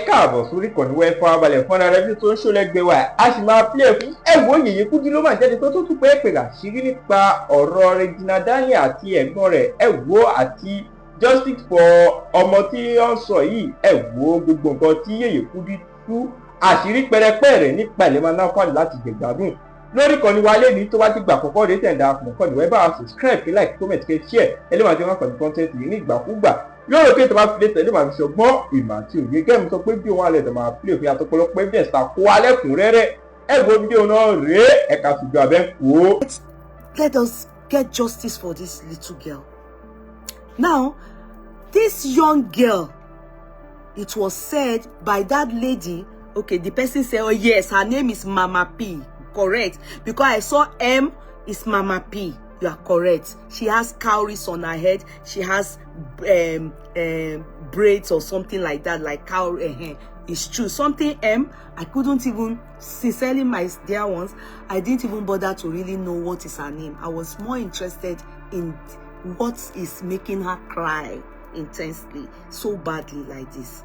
káàbọ̀ sórí ìkànnì wẹ́ farabalẹ̀ fúnra rẹ̀ bí tó ń ṣọlẹ́gbẹ́ wa a sì máa play fún ẹ̀wọ̀n Yeye Kudi ló máa jáde tó tún pé pèrè àṣírí nípa ọ̀rọ̀ Regina Daniel àti ẹ̀gbọ́n rẹ̀ ẹ̀wọ̀ àti justice for ọmọ tí ó ń sọ yìí ẹ̀wọ̀ gbogbo nǹkan tí Yeye Kudi tú àṣírí pẹrẹpẹ rẹ̀ nípa ìlẹ́mọ̀ náà fún láti gbẹ̀gbádùn lórí ìkànnì wa lé ní tó bá ti gbà àkọ́kọ́ rẹ̀ tẹ̀dá àkọ́kọ́ ìwé bá wa subscribe kí like comment kí share ẹlẹ́wọ̀n àti wọn pẹ̀lú content yìí ní ìgbàkúgbà yóò kí ètò máa fi lé tẹ̀lé màá fi ṣọgbọ́n ìmọ̀ àti òye gẹ́gẹ́ sọ pé bí òun alẹ́ tó máa play òfin àtọpọlọpọ evidence ta kó alẹ́kùnrẹ́rẹ́ ẹ̀gbọ́n fídíò náà rèé ẹ̀ka ṣùgbọ́n abẹ́ kó. Let us get justice for this little girl. Now, this young girl, it was said by that lady, okay, the person said, oh yes, her name is Mama P, correct, because I saw M is Mama P. You are correct. She has cowries on her head. She has braids or something like that, like cowrie. It's true. Something M. I couldn't even, sincerely, my dear ones, I didn't even bother to really know what is her name. I was more interested in what is making her cry intensely, so badly like this.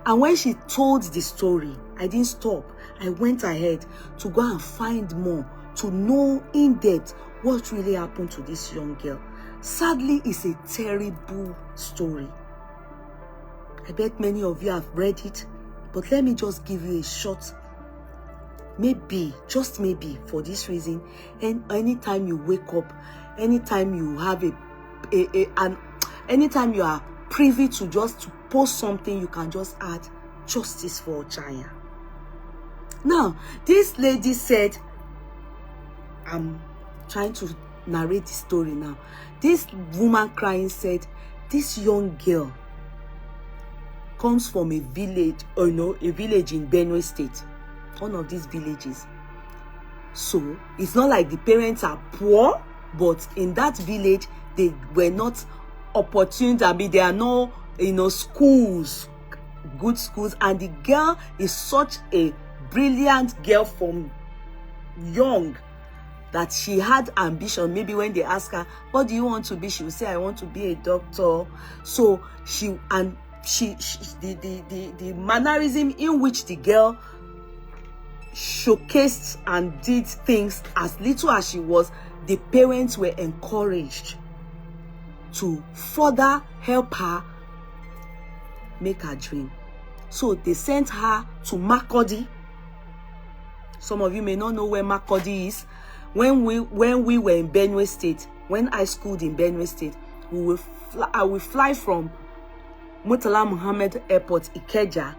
And when she told the story, I didn't stop. I went ahead to go and find more, to know in depth what really happened to this young girl. Sadly, it's a terrible story. I bet many of you have read it, but let me just give you a short, maybe, just maybe, for this reason. And anytime you wake up, anytime you have anytime you are privy to just to post something, you can just add justice for Ochanya. Now, this lady said, I'm trying to narrate the story now. This woman crying said, this young girl comes from a village, or a village in Benue State, one of these villages. So it's not like the parents are poor, but in that village they were not opportune. I mean, there are no schools, good schools, and the girl is such a brilliant girl from young that she had ambition. Maybe when they ask her, what do you want to be, she will say, I want to be a doctor. So the mannerism in which the girl showcased and did things, as little as she was, the parents were encouraged to further help her make her dream. So they sent her to Makurdi. Some of you may not know where Makurdi is. When we were in Benue State, when I schooled in Benue State, I will fly from Murtala Muhammad Airport, Ikeja,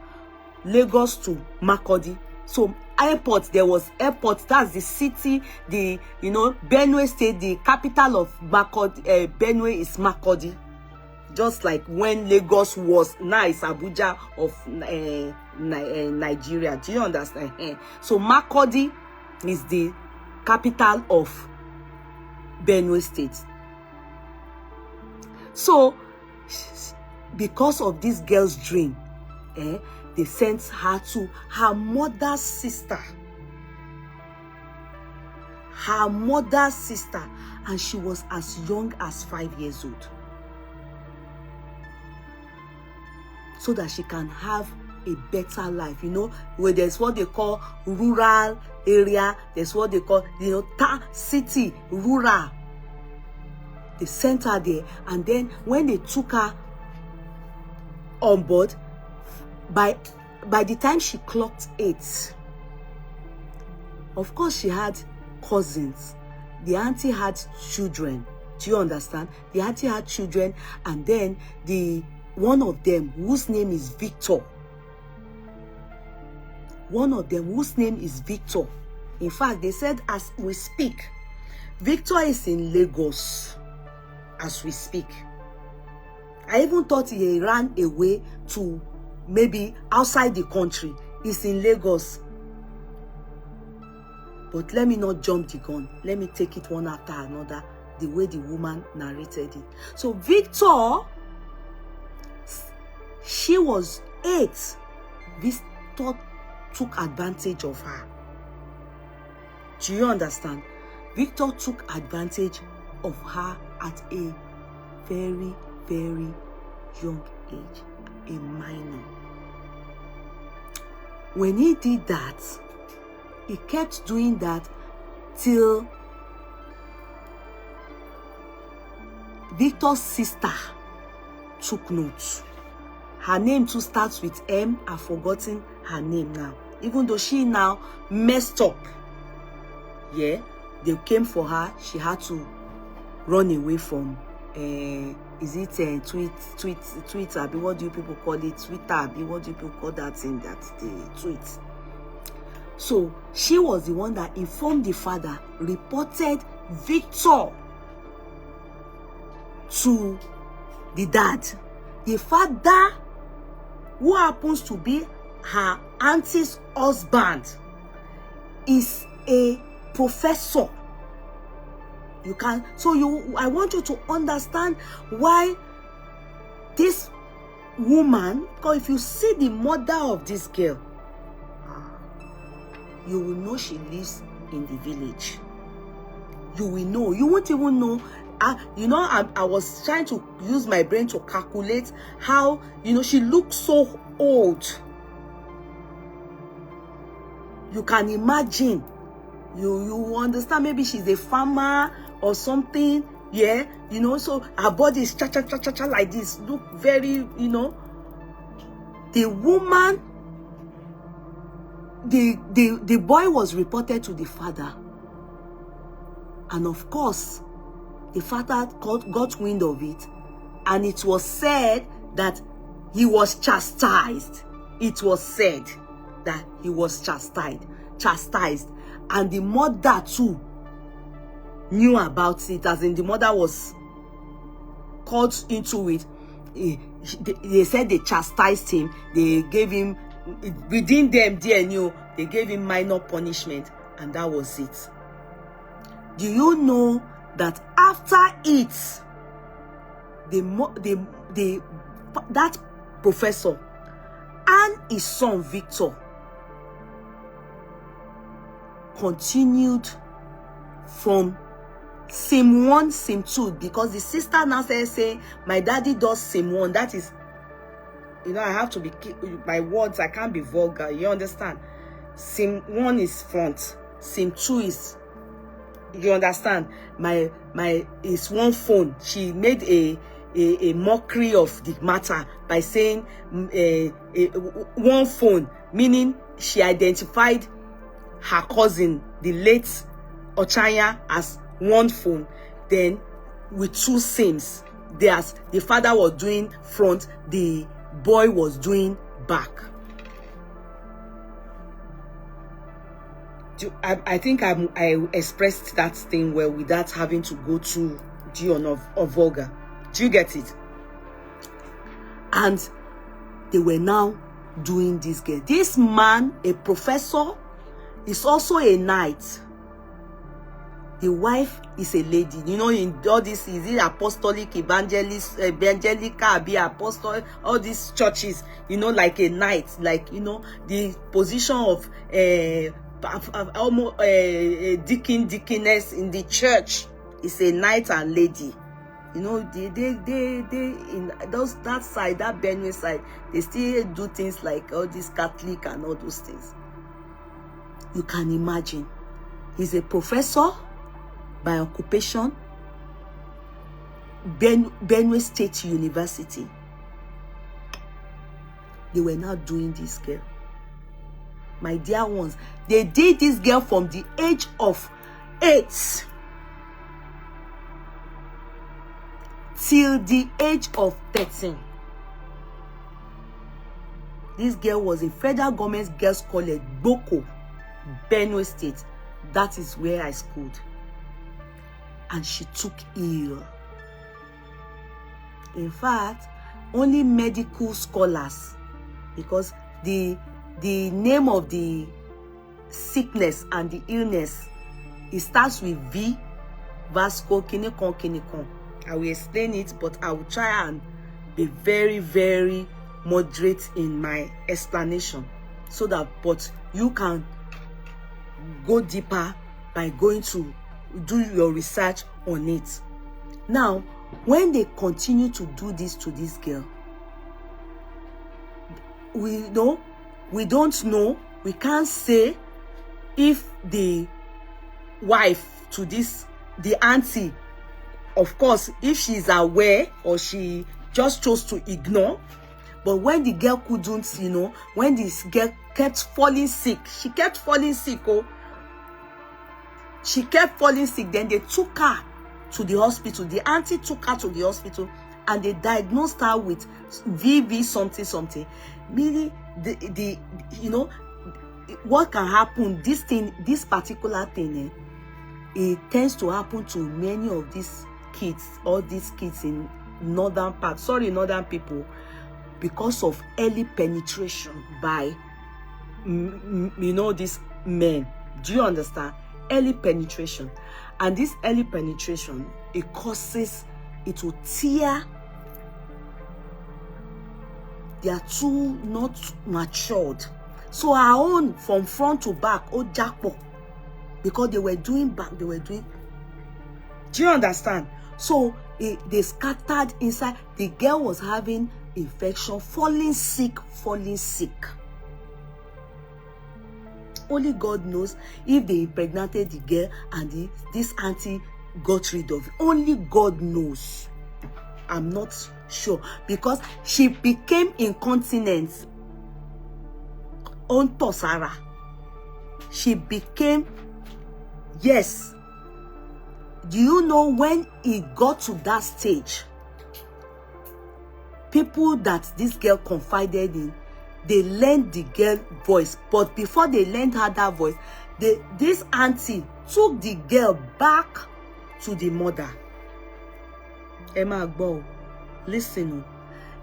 Lagos to Makurdi. So airport, there was airport, that's the city, Benue State, the capital of Makurdi, Benue is Makurdi. Just like when Lagos was, now it's Abuja of Nigeria. Do you understand? So Makurdi is the capital of Benue State. So because of this girl's dream, they sent her to her mother's sister. Her mother's sister, and she was as young as 5 years old, so that she can have a better life. Where there's what they call rural area, there's what they call city, rural. They sent her there, and then when they took her on board, by the time she clocked 8, of course she had cousins. The auntie had children. Do you understand? The auntie had children, and then one of them, whose name is Victor. One of them, whose name is Victor. In fact, they said as we speak, Victor is in Lagos as we speak. I even thought he ran away to maybe outside the country. He's in Lagos. But let me not jump the gun. Let me take it one after another, the way the woman narrated it. So Victor, she was 8. Victor took advantage of her. Do you understand? Victor took advantage of her at a very, very young age, a minor. when he did that, he kept doing that till Victor's sister took note. Her name too starts with M. I've forgotten her name now. Even though she now messed up. Yeah, they came for her. She had to run away from, is it Twitter? What do you people call it? Twitter? What do you people call that thing that they tweet? So she was the one that informed the father, reported Victor to the dad. The father, who happens to be her auntie's husband, is a professor. You can, so I want you to understand why this woman, because if you see the mother of this girl, you will know she lives in the village. You will know. You won't even know. You know, I was trying to use my brain to calculate how, you know, she looks so old. You can imagine. You understand, maybe she's a farmer or something. Yeah, you know, so her body is cha-cha-cha-cha-cha like this. Look very, you know. The woman, the boy was reported to the father. And of course, the father got wind of it. And it was said that he was chastised. It was said that he was chastised. And the mother too knew about it, as in the mother was caught into it. They said they chastised him. They gave him, within them, they knew, they gave him minor punishment, and that was it. Do you know that after it, that professor and his son Victor continued from SIM 1, SIM 2, because the sister now says, my daddy does SIM 1. That is, you know, I have to be, my words, I can't be vulgar. You understand? SIM 1 is front. SIM 2 is, you understand? My is one phone. She made a mockery of the matter by saying one phone, meaning she identified her cousin, the late Ochanya, as one phone, then with two SIMs. The father was doing front, the boy was doing back. I think I expressed that thing well without having to go to Dion or vulgar. Do you get it? And they were now doing this girl. This man, a professor, is also a knight. The wife is a lady. You know, in all this, is it apostolic, evangelical, be apostle, all these churches, you know, like a knight, like, you know, the position of almost deaconess in the church is a knight and lady. You know, they in that side, that Benue side, they still do things like all this Catholic and all those things. You can imagine. He's a professor by occupation, Benue State University. They were now doing this girl. My dear ones, they did this girl from the age of 8 till the age of 13. This girl was in Federal Government Girls College, Gbogbo, Benue State. That is where I schooled. And she took ill. In fact, only medical scholars, because the name of the sickness and the illness, it starts with V, Vasco, Kinikon. I will explain it, but I will try and be very, very moderate in my explanation, so that, but you can go deeper by going to do your research on it. Now, when they continue to do this to this girl, we don't know we can't say if the wife to this, the auntie, of course, if she's aware or she just chose to ignore. But when the girl couldn't, you know, when this girl kept falling sick, she kept falling sick, oh. She kept falling sick. Then they took her to the hospital. The auntie took her to the hospital and they diagnosed her with VV something something. Meaning, the you know, what can happen, this thing, this particular thing, it tends to happen to many of these kids, all these kids in northern people, because of early penetration by, you know, these men. Do you understand? Early penetration. And this early penetration, it causes, it will tear. They are too not matured. So our own, from front to back, oh jackpot, because they were doing back, they were doing. Do you understand? So they scattered inside. The girl was having infection, falling sick. Only God knows if they impregnated the girl and this auntie got rid of it. Only God knows. I'm not sure, because she became incontinent on Tosara. She became, yes. Do you know when it got to that stage, people that this girl confided in, they learned the girl voice. But before they learned her that voice, this auntie took the girl back to the mother. Emma Agbo, listen.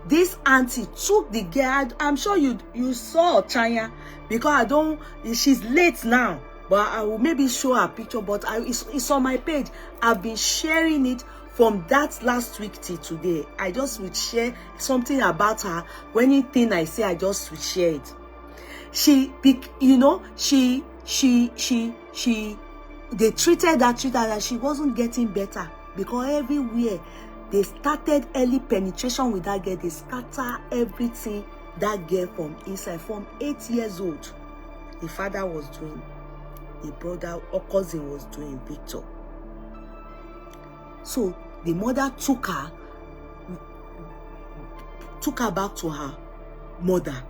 This auntie took the girl. I'm sure you saw Ochanya, because she's late now, but I will maybe show her picture. But it's on my page. I've been sharing it from that last week till today. I just would share something about her. When anything I say, I just would share it. You know, they treated her and she wasn't getting better, because everywhere they started early penetration with that girl. They scatter everything that girl from inside. From 8 years old, the father was doing, the brother or cousin was doing, Victor. So the mother took her back to her mother.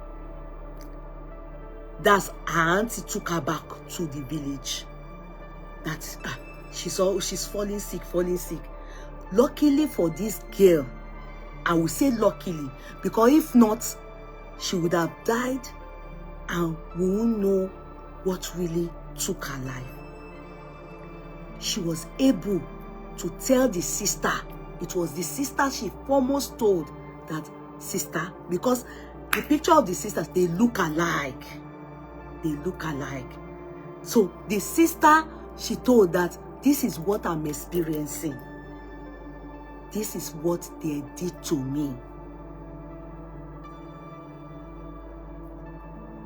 That's her auntie took her back to the village. That she's falling sick. Luckily for this girl, I will say luckily, because if not, she would have died and we won't know what really took her life. She was able to tell the sister. It was the sister she foremost told that, sister, because the picture of the sisters, they look alike. So the sister, she told that, this is what I'm experiencing. This is what they did to me.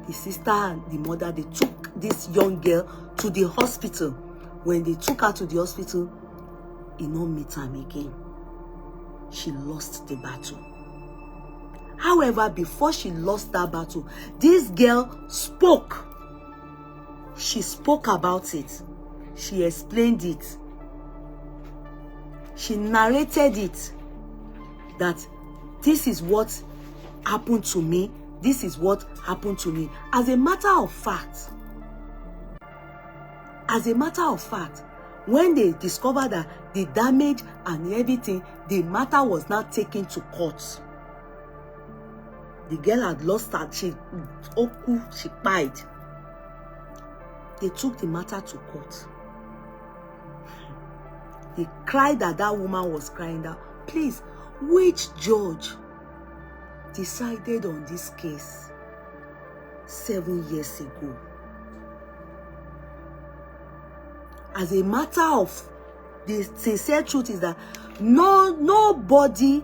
The sister and the mother, they took this young girl to the hospital. When they took her to the hospital, he no meet her again. She lost the battle. However, before she lost that battle, this girl spoke. She spoke about it. She explained it. She narrated it. That this is what happened to me. This is what happened to me. As a matter of fact, when they discovered that the damage and everything, the matter was not taken to court. The girl had lost her. She died. They took the matter to court. They cried that woman was crying out. Please, which judge decided on this case 7 years ago? As a matter of, the sincere truth is that nobody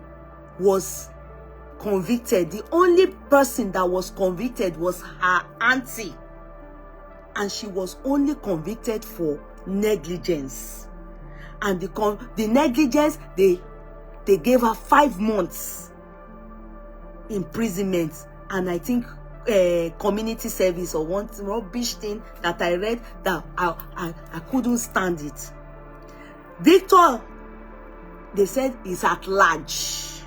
was convicted. The only person that was convicted was her auntie, and she was only convicted for negligence. And the negligence, they gave her 5 months imprisonment, and I think community service or one rubbish thing that I read that I couldn't stand it. Victor, they said, is at large.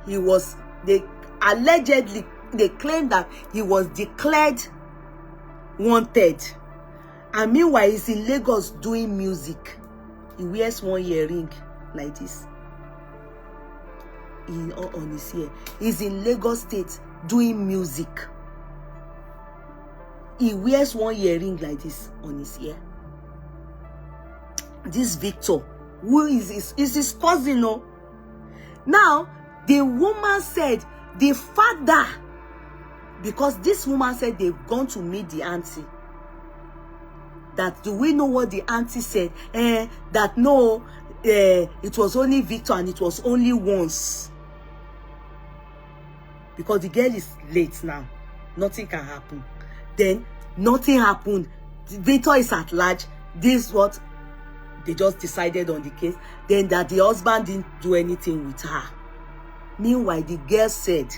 They allegedly, they claimed that he was declared wanted. And meanwhile, he's in Lagos doing music. He wears one earring like this on his ear. He's in Lagos State doing music. He wears one earring like this on his ear. This Victor, who is his cousin, no? Now, the woman said the father, because this woman said they've gone to meet the auntie. That, do we know what the auntie said? That no, it was only Victor and it was only once. Because the girl is late now. Nothing can happen. Then, nothing happened. Victor is at large. This is what they just decided on the case. Then that the husband didn't do anything with her. Meanwhile, the girl said,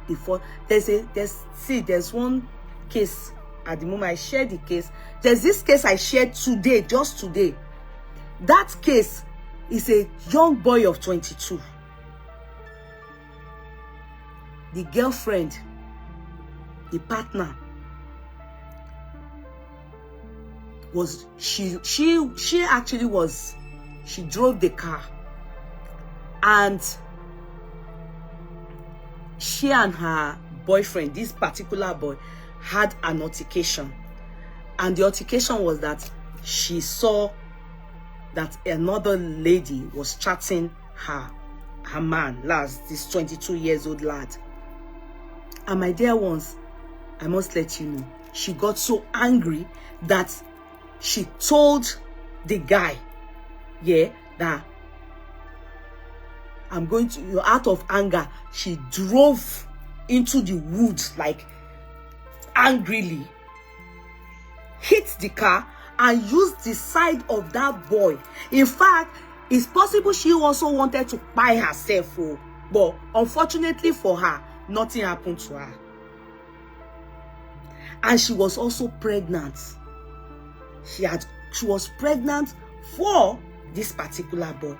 before, there's one case. At the moment I shared the case, there's this case I shared today, just today. That case is a young boy of 22. The girlfriend, the partner, was she actually was, she drove the car, and she and her boyfriend, this particular boy, had an altercation. And the altercation was that she saw that another lady was chatting her man, this 22 years old lad. And my dear ones, I must let you know, she got so angry that she told the guy, that I'm going to, out of anger, she drove into the woods, like angrily, hit the car and used the side of that boy. In fact, it's possible she also wanted to buy herself, but unfortunately for her, nothing happened to her. And she was also pregnant. She was pregnant for this particular boy.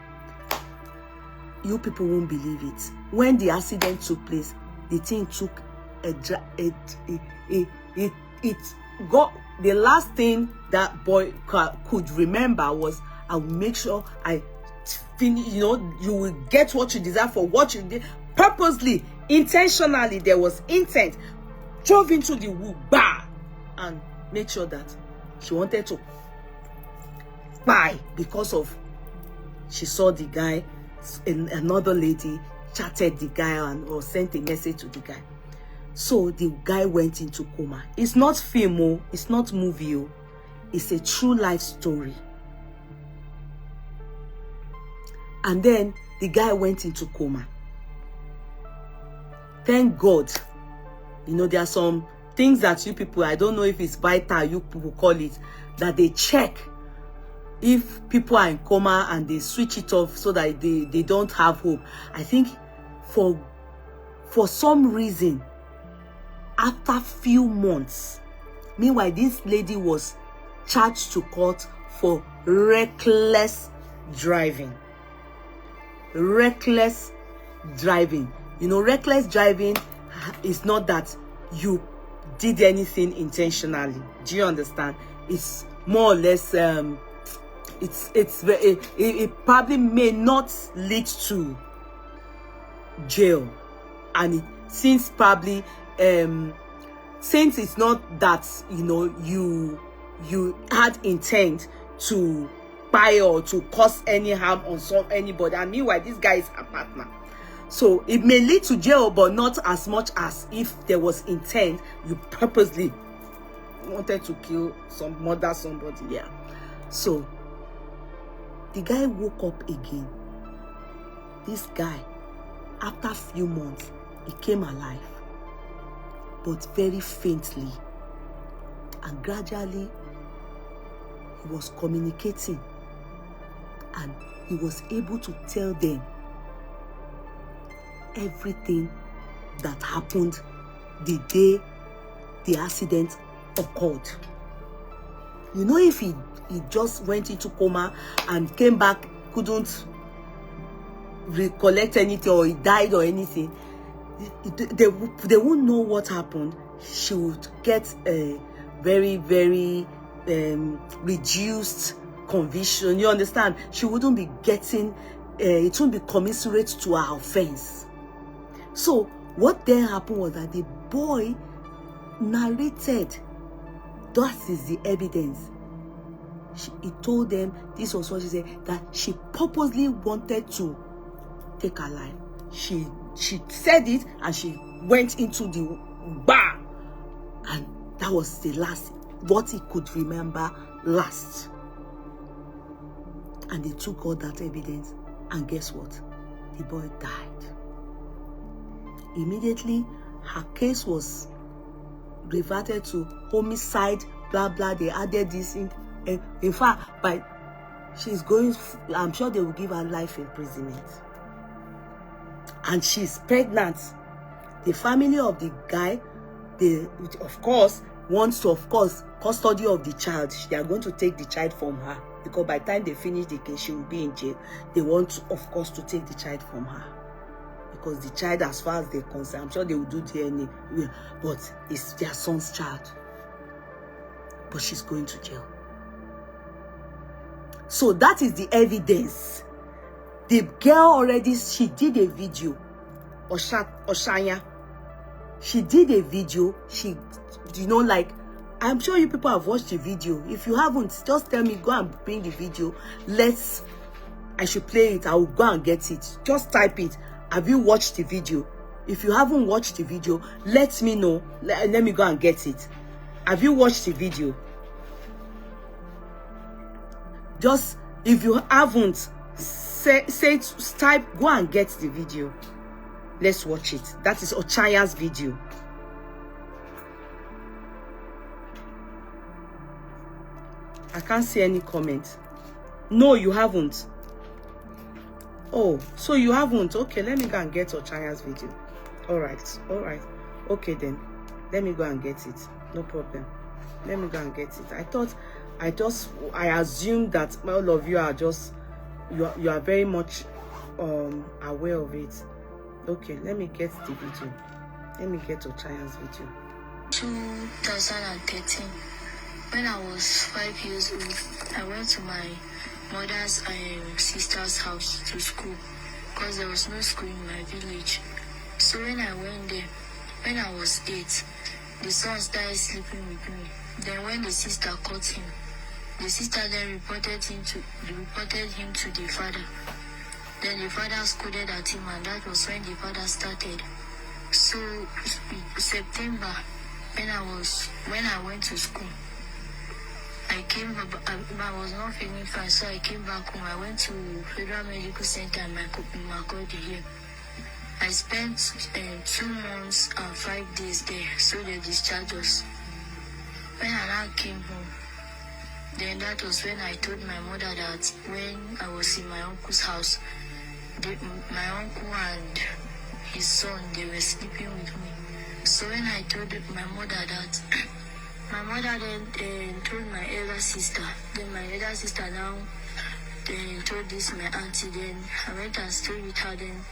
You people won't believe it. When the accident took place, the thing took it got, the last thing that boy could remember was, I will make sure I finish, you will get what you deserve for what you did. Purposely, intentionally, there was intent. Drove into the wood, and make sure that she wanted to buy because of, she saw the guy, another lady chatted the guy or sent a message to the guy. So the guy went into coma. It's not film, it's not movie, it's a true life story. And then the guy went into coma. Thank God. There are some things that you people, I don't know if it's vital, you people call it, that they check if people are in coma and they switch it off so that they don't have hope. I think for some reason, after few months, meanwhile, this lady was charged to court for reckless driving. Reckless driving. Reckless driving is not that you did anything intentionally. Do you understand? It's more or less, it probably may not lead to jail. And since it's not that, you had intent to buy or to cause any harm on anybody, and meanwhile this guy is a partner, so it may lead to jail, but not as much as if there was intent, you purposely wanted to kill murder somebody. So the guy woke up again. This guy, after a few months, he came alive, but very faintly, and gradually he was communicating, and he was able to tell them everything that happened the day the accident occurred. You know, if he just went into coma and came back, couldn't recollect anything, or he died or anything, they won't know what happened. She would get a very, very reduced conviction. You understand? She wouldn't be getting, it won't be commensurate to her offense. So what then happened was that the boy narrated. That is the evidence. He told them, this was what she said, that she purposely wanted to take her life. She said it, and she went into the bar, and that was the last, what he could remember last. And they took all that evidence, and guess what? The boy died. Immediately, her case was reverted to homicide, blah blah. They added this in fact, she's going, I'm sure they will give her life imprisonment. And she's pregnant. The family of the guy, they of course wants to, custody of the child. They are going to take the child from her, because by the time they finish the case, she will be in jail. They want, of course, to take the child from her, because the child, as far as they're concerned, I'm sure they will do DNA, but it's their son's child. But she's going to jail. So that is the evidence. The girl already, she did a video. Ochanya. She did a video. She, you know, like, I'm sure you people have watched the video. If you haven't, just tell me, go and bring the video. I should play it. I will go and get it. Just type it. Have you watched the video? If you haven't watched the video, let me know. Let me go and get it. Have you watched the video? Just, if you haven't, type, go and get the video. Let's watch it. That is Ochanya's video. I can't see any comment. No, you haven't. Oh, so you haven't. Okay, let me go and get Ochanya's video. All right. Okay then. Let me go and get it. No problem. Let me go and get it. I assumed that all of you are just, you are very much aware of it. Okay, let me get the video. Let me get Ochanya's video. 2013, when I was 5 years old, I went to my mother's sister's house to school, because there was no school in my village. So when I went there, when I was 8, the son started sleeping with me. Then when the sister caught him, the sister then reported him to the father. Then the father scolded at him, and that was when the father started. So September, when I went to school, I was not feeling fine, so I came back home. I went to Federal Medical Center in Makodi here. I spent 2 months and 5 days there, so they discharged us. When I now came home, then that was when I told my mother that when I was in my uncle's house, my uncle and his son, they were sleeping with me. So when I told my mother that, my mother then told my elder sister. Then my elder sister now told this my auntie. Then I went and stayed with her. Then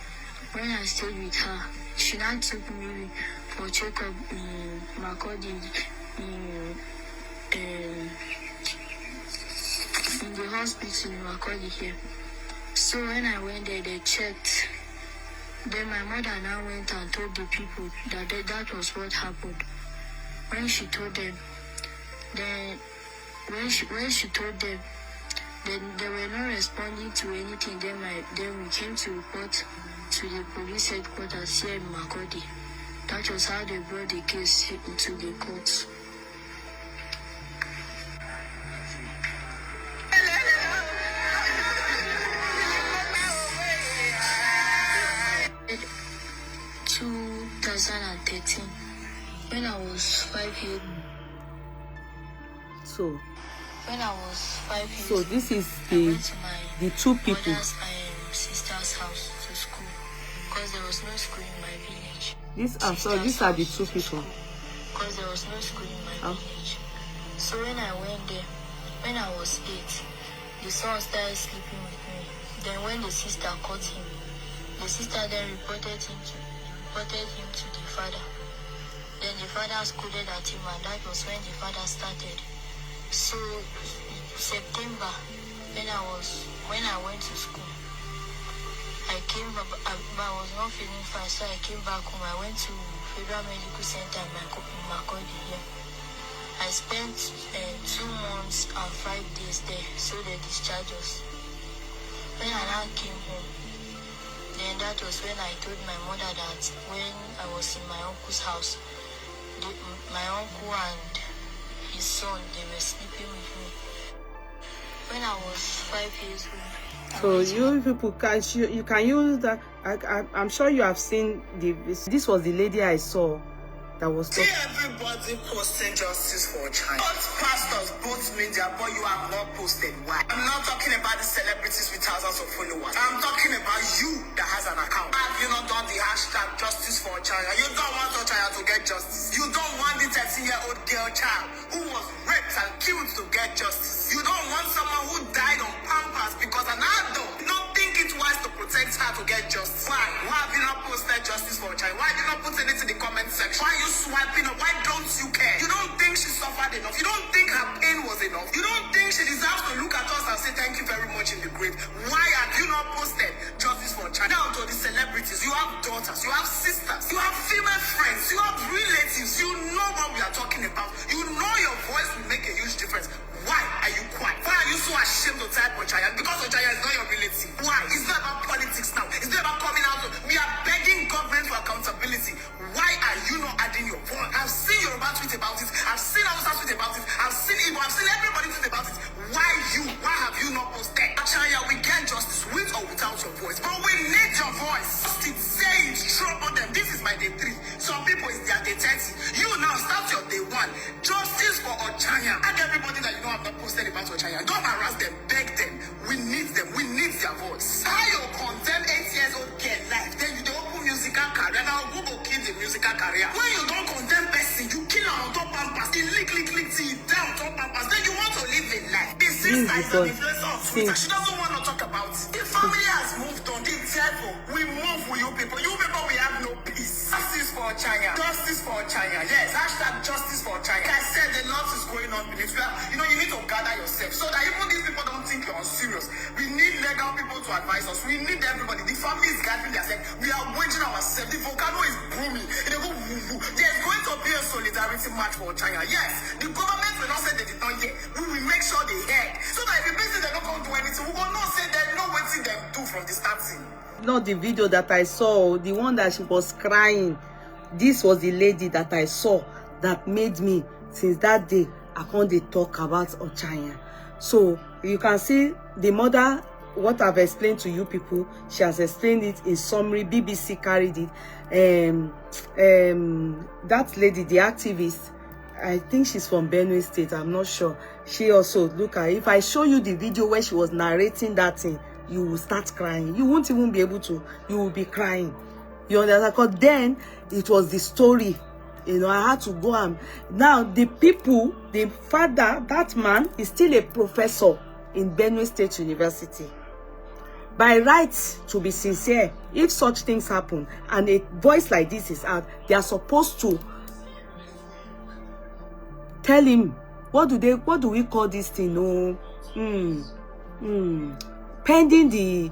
when I stayed with her, she now took me for checkup in Makodi, in the hospital in Makodi here. So when I went there, they checked. Then my mother now went and told the people that was what happened. When she told them, then when she told them, then they were not responding to anything. Then we came to report to the police headquarters here in Makodi. That was how they brought the case into the court. In 2013, when I was 5 years. So when I was 5 years. So this is the two people. Sister's house to school, because there was no school in my village. These are the two people. because there was no school in my village. So when I went there, when I was 8, the son started sleeping with me. Then when the sister caught him, the sister then reported him to the father. Then the father scolded at him, and that was when the father started. So September, when I went to school, I came back. I was not feeling fine, so I came back home. I went to Federal Medical Center in Makodi here. I spent 2 months and 5 days there, so they discharged us. When I now came home, then that was when I told my mother that when I was in my uncle's house, my uncle and his son, they were sleeping with me. When I was 5 years old. So you people you can use that. I'm sure you have seen this was the lady I saw that was talking. Everybody posting justice for Ochanya. Both pastors, both media, but you have not posted. Why? I'm not talking about the celebrities with thousands of followers. I'm talking about you that has an account. Have you not done the hashtag justice for Ochanya? You don't want Ochanya to get justice. You don't want the 13-year-old girl child who was raped and killed to get justice. You don't want someone who died on Pampers because an adult did not think it wise to protect her to get justice. Why? Why have you not posted justice for Ochanya? Why did you not put it into the comment section? Why you swiping up? Why don't you care? You don't think she suffered enough? You don't think her pain was enough? You don't think she deserves to look at us and say thank you very much in the grave? Why have you not posted justice for Ochanya? Now to the celebrities, you have daughters, you have sisters, you have female friends, you have relatives. You know what we are talking about. You know your voice will make a huge difference. Why are you quiet? Why are you so ashamed to type Ochanya? Because Ochanya is not your relative. Why? It's not about politics now. It's not about coming out. We are begging government for accountability. Why are you not adding your voice? I've seen Yoruba tweet about it. I've seen Hausa tweet about it. I've seen Igbo. I've seen everybody tweet about it. Why you? Why have you not posted? Ochanya, we get justice with or without your voice. But we need your voice. Just say it, trouble them. This is my day 3. Some people is their day 30. You now start your day 1. Justice for Ochanya. And everybody that you know have not posted about Ochanya. Don't harass them. Beg them. We need them. We need their voice. How you condemn 8 years old girl life? Then you don't open musical career. Now who go kill the musical career? When you don't condemn person, you kill her on top Pampers. You lick till you down top Pampers. Then you want to live a life. This sister is an influencer on Twitter. She doesn't want to talk about it. The family has moved on. The devil. We move with you people. You people, we have no peace. Justice for Ochanya. Justice for Ochanya. Yes. Hashtag justice for Ochanya. Like I said, the lot is going on beneath you. You know, you need to gather yourself so that even these people don't think you're serious. We need legal people to advise us. We need everybody. The family is gathering themselves. We are waging ourselves. The volcano is booming. They go woo woo. There's going to be a solidarity march for Ochanya. Yes. The government will not say they did not hear. We will make sure they hear. So that if the person they don't come do anything, we will not say they know what they do from the starting. Not the video that I saw, the one that she was crying. This was the lady that I saw that made me, since that day, I can't talk about Ochanya. So you can see the mother, what I've explained to you people, she has explained it in summary. BBC carried it. That lady, the activist, I think she's from Benue State, I'm not sure. She also, look at, if I show you the video where she was narrating that thing, you will start crying. You won't even be able to, you will be crying. You understand? Because then it was the story. You know, I had to go and now the people, the father, that man is still a professor in Benue State University. By right, to be sincere, if such things happen and a voice like this is out, they are supposed to tell him, what do we call this thing? No, pending the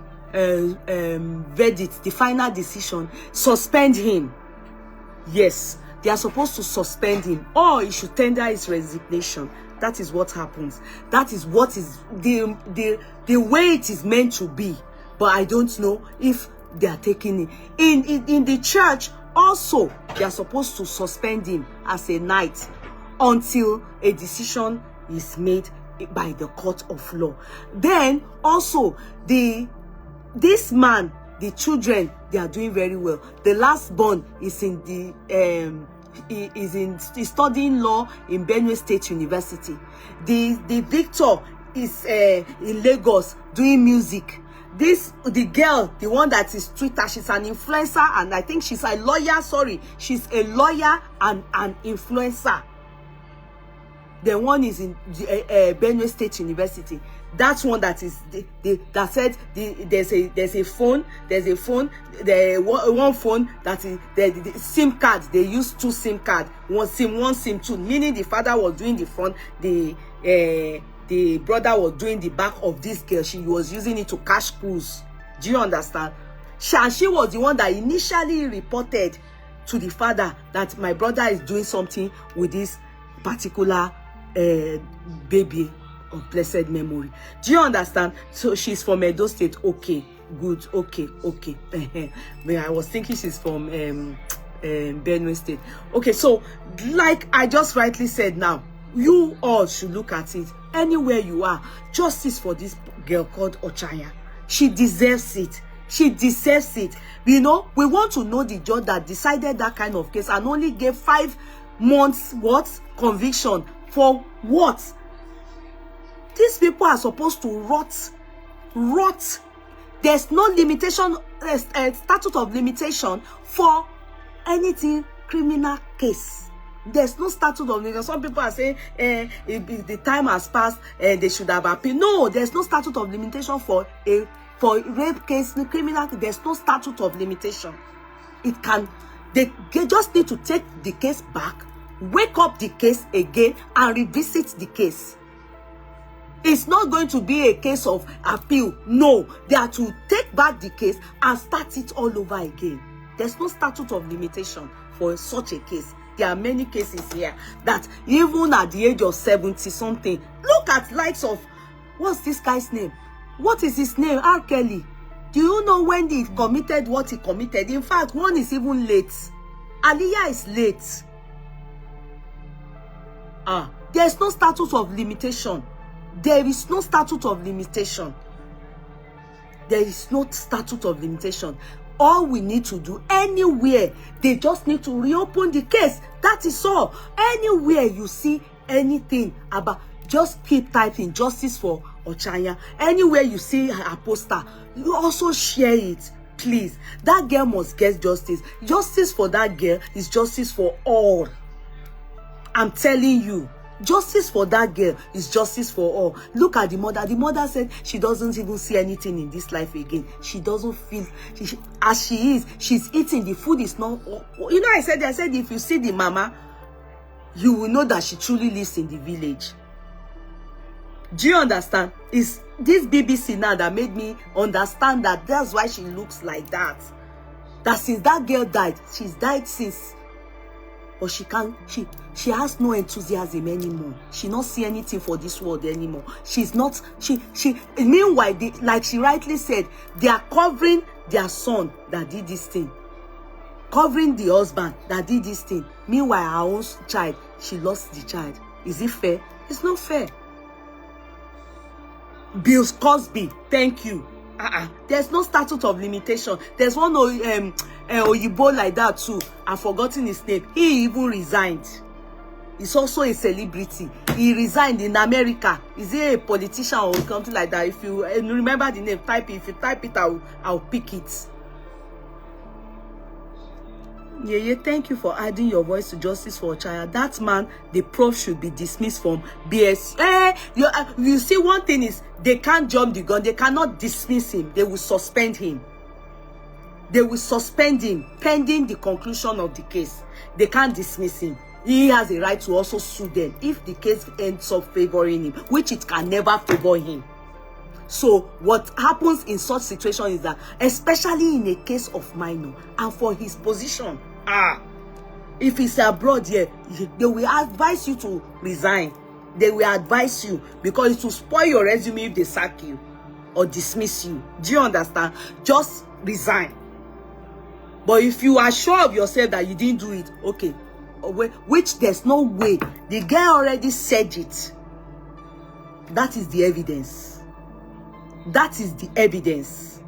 verdict, the final decision, suspend him. Yes, they are supposed to suspend him, or he should tender his resignation. That is what happens. That is what is the way it is meant to be. But I don't know if they are taking it. In the church also, they are supposed to suspend him as a knight until a decision is made by the court of law. Then also this man, the children, they are doing very well. The last born is in the is studying law in Benue State University. The Victor is in Lagos doing music. the girl, the one that is Twitter, she's an influencer, and I think she's a lawyer. Sorry, she's a lawyer and an influencer. The one is in Benue State University. That's one that is that said there's a phone. There's a phone. One phone that is the SIM card. They use 2 SIM cards. One SIM 2. Meaning the father was doing the front. The brother was doing the back of this girl. She was using it to cash cruise. Do you understand? She was the one that initially reported to the father that my brother is doing something with this particular baby of blessed memory. Do you understand? So she's from Edo State. Okay, good. Okay. I was thinking she's from Benue State. Okay, so like I just rightly said, now you all should look at it. Anywhere you are, justice for this girl called Ochanya. She deserves it. She deserves it. You know, we want to know the judge that decided that kind of case and only gave 5 months conviction for what? These people are supposed to rot. There's no limitation, statute of limitation for anything criminal case. There's no statute of limitation. Some people are saying if the time has passed, they should have appealed. No, there's no statute of limitation for rape case, criminal. There's no statute of limitation. They just need to take the case back, wake up the case again, and revisit the case. It's not going to be a case of appeal. No, they are to take back the case and start it all over again. There's no statute of limitation for such a case. There are many cases here that even at the age of 70 something, look at likes of, what's this guy's name? What is his name? R. Kelly. Do you know when he committed what he committed? In fact, one is even late. Aliyah is late. There's no statute of limitation. There is no statute of limitation. There is no statute of limitation. All we need to do anywhere, they just need to reopen the case. That is all. Anywhere you see anything about, just keep typing justice for Ochanya. Anywhere you see a poster, you also share it, please. That girl must get justice. Justice for that girl is justice for all. I'm telling you. Justice for that girl is justice for all. Look at the mother. The mother said she doesn't even see anything in this life again. She doesn't feel, as she is, she's eating. The food is not, you know, I said if you see the mama, you will know that she truly lives in the village. Do you understand? It's this BBC now that made me understand that that's why she looks like that. That since that girl died, she's died since. But she has no enthusiasm anymore. She not see anything for this world anymore. She's not, meanwhile, like she rightly said, they are covering their son that did this thing. Covering the husband that did this thing. Meanwhile, her own child, she lost the child. Is it fair? It's not fair. Bill Cosby, thank you. There's no statute of limitation. There's one Oyibo like that too. I've forgotten his name. He even resigned. He's also a celebrity. He resigned in America. Is he a politician or something like that? If you remember the name, type it. If you type it, I'll pick it. Yeye, thank you for adding your voice to justice for Ochanya. That man, the prof should be dismissed from BS. You see, one thing is, they can't jump the gun. They cannot dismiss him. They will suspend him. They will suspend him pending the conclusion of the case. They can't dismiss him. He has a right to also sue them if the case ends up favoring him, which it can never favor him. So what happens in such situation is that, especially in a case of minor, and for his position, if he's abroad here, they will advise you to resign. They will advise you because it will spoil your resume if they sack you or dismiss you. Do you understand? Just resign. But if you are sure of yourself that you didn't do it, okay, which there's no way. The guy already said it. That is the evidence. That is the evidence.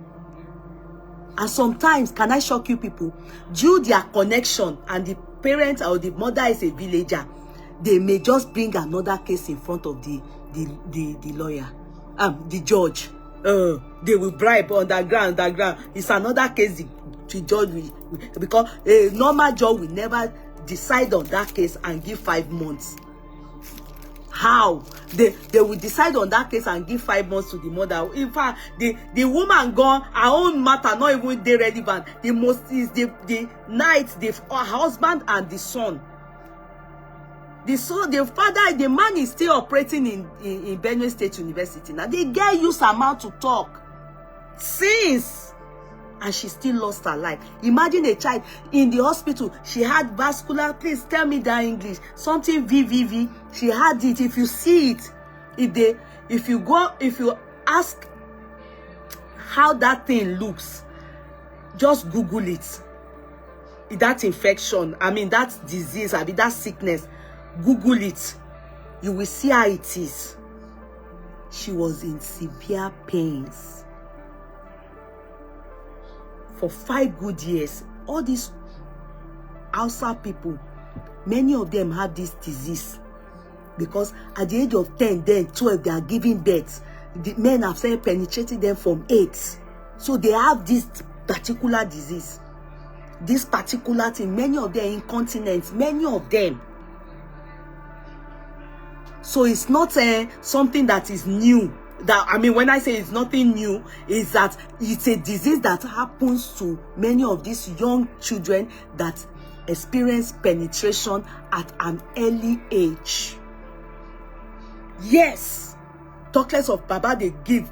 And sometimes, can I shock you people? Due to their connection and the parent or the mother is a villager, they may just bring another case in front of the lawyer, the judge. they will bribe underground. It's another case the judge will, because a normal judge will never decide on that case and give 5 months. How? They will decide on that case and give 5 months to the mother. In fact, the woman gone, her own matter not even they relevant. The most is the night, the husband and the son. The father, the man is still operating in Benue State University. Now they get use amount to talk since. And she still lost her life. Imagine a child in the hospital. She had vascular. Please tell me that English. Something VVV. She had it. If you see it, if you ask how that thing looks, just Google it. That infection, that disease, that sickness, Google it. You will see how it is. She was in severe pains. For 5 good years, all these outside people, many of them have this disease. Because at the age of 10, then 12, they are giving birth. The men have started penetrating them from 8. So they have this particular disease. This particular thing, many of them incontinent, many of them. So it's not something that is new. When I say it's nothing new, is that it's a disease that happens to many of these young children that experience penetration at an early age. Yes, talk less of Baba they give.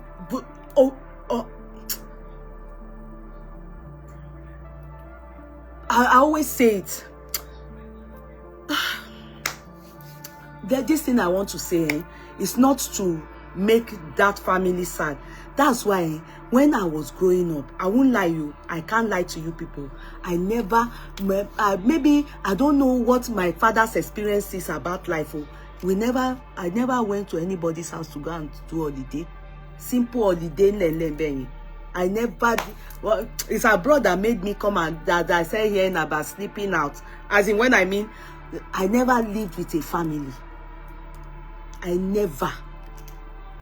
I always say it. This thing I want to say is not to make that family sad. That's why when I was growing up, I won't lie you, I can't lie to you people, I never, maybe I don't know what my father's experience is about life. I never went to anybody's house to go and do holiday. Simple holiday. I never, well, it's a brother made me come and that I said here about sleeping out. As in when I mean, I never lived with a family. I never.